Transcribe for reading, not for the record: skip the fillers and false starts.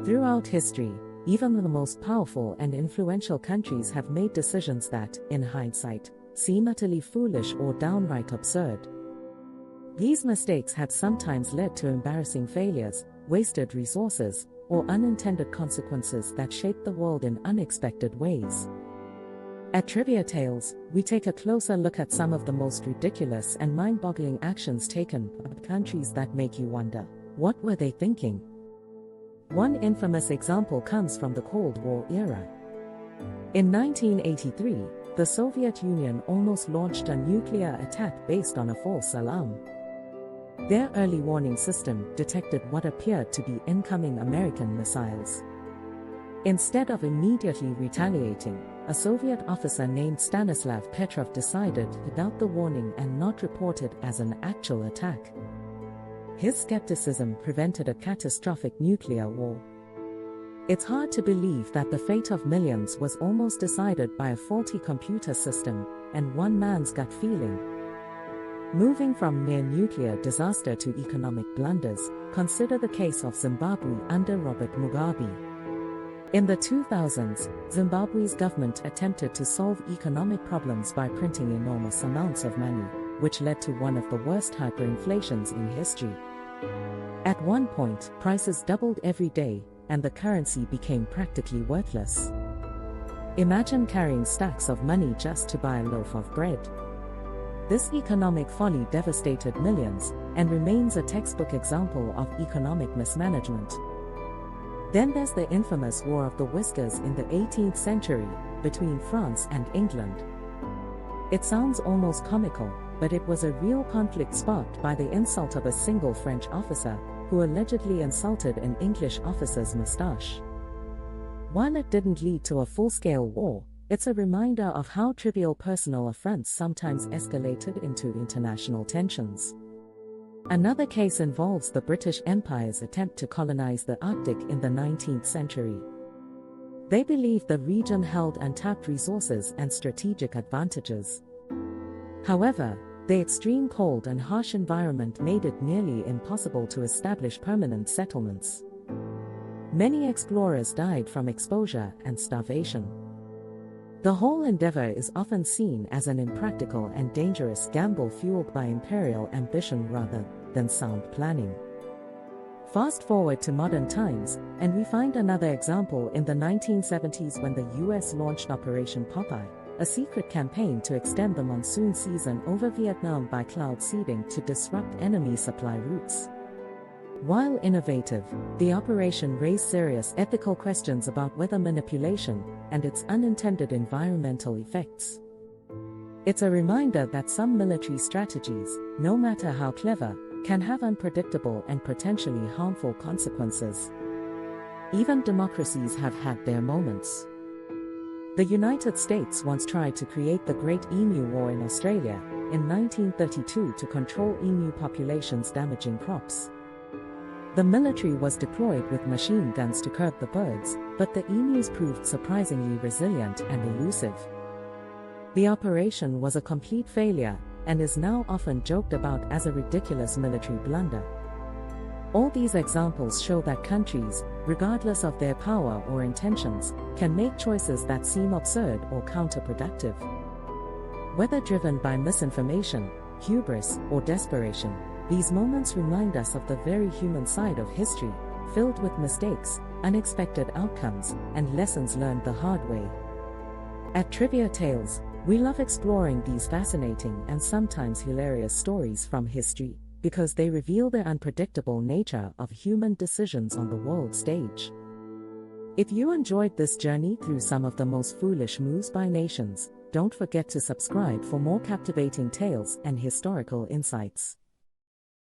Throughout history, even the most powerful and influential countries have made decisions that, in hindsight, seem utterly foolish or downright absurd. These mistakes have sometimes led to embarrassing failures, wasted resources, or unintended consequences that shape the world in unexpected ways. At Trivia Tales, we take a closer look at some of the most ridiculous and mind-boggling actions taken by countries that make you wonder, what were they thinking? One infamous example comes from the Cold War era. In 1983, the Soviet Union almost launched a nuclear attack based on a false alarm. Their early warning system detected what appeared to be incoming American missiles. Instead of immediately retaliating, a Soviet officer named Stanislav Petrov decided to doubt the warning and not report it as an actual attack. His skepticism prevented a catastrophic nuclear war. It's hard to believe that the fate of millions was almost decided by a faulty computer system and one man's gut feeling. Moving from near nuclear disaster to economic blunders, consider the case of Zimbabwe under Robert Mugabe. In the 2000s, Zimbabwe's government attempted to solve economic problems by printing enormous amounts of money, which led to one of the worst hyperinflations in history. At one point, prices doubled every day, and the currency became practically worthless. Imagine carrying stacks of money just to buy a loaf of bread. This economic folly devastated millions, and remains a textbook example of economic mismanagement. Then there's the infamous War of the Whiskers in the 18th century, between France and England. It sounds almost comical, but it was a real conflict sparked by the insult of a single French officer, who allegedly insulted an English officer's moustache. While it didn't lead to a full-scale war, it's a reminder of how trivial personal affronts sometimes escalated into international tensions. Another case involves the British Empire's attempt to colonize the Arctic in the 19th century. They believed the region held untapped resources and strategic advantages. However, the extreme cold and harsh environment made it nearly impossible to establish permanent settlements. Many explorers died from exposure and starvation. The whole endeavor is often seen as an impractical and dangerous gamble fueled by imperial ambition rather than sound planning. Fast forward to modern times, and we find another example in the 1970s when the US launched Operation Popeye, a secret campaign to extend the monsoon season over Vietnam by cloud seeding to disrupt enemy supply routes. While innovative, the operation raised serious ethical questions about weather manipulation and its unintended environmental effects. It's a reminder that some military strategies, no matter how clever, can have unpredictable and potentially harmful consequences. Even democracies have had their moments. The United States once tried to create the Great Emu War in Australia in 1932 to control emu populations damaging crops. The military was deployed with machine guns to curb the birds, but the emus proved surprisingly resilient and elusive. The operation was a complete failure and is now often joked about as a ridiculous military blunder. All these examples show that countries, regardless of their power or intentions, can make choices that seem absurd or counterproductive. Whether driven by misinformation, hubris, or desperation, these moments remind us of the very human side of history, filled with mistakes, unexpected outcomes, and lessons learned the hard way. At Trivia Tales, we love exploring these fascinating and sometimes hilarious stories from history, because they reveal the unpredictable nature of human decisions on the world stage. If you enjoyed this journey through some of the most foolish moves by nations, don't forget to subscribe for more captivating tales and historical insights.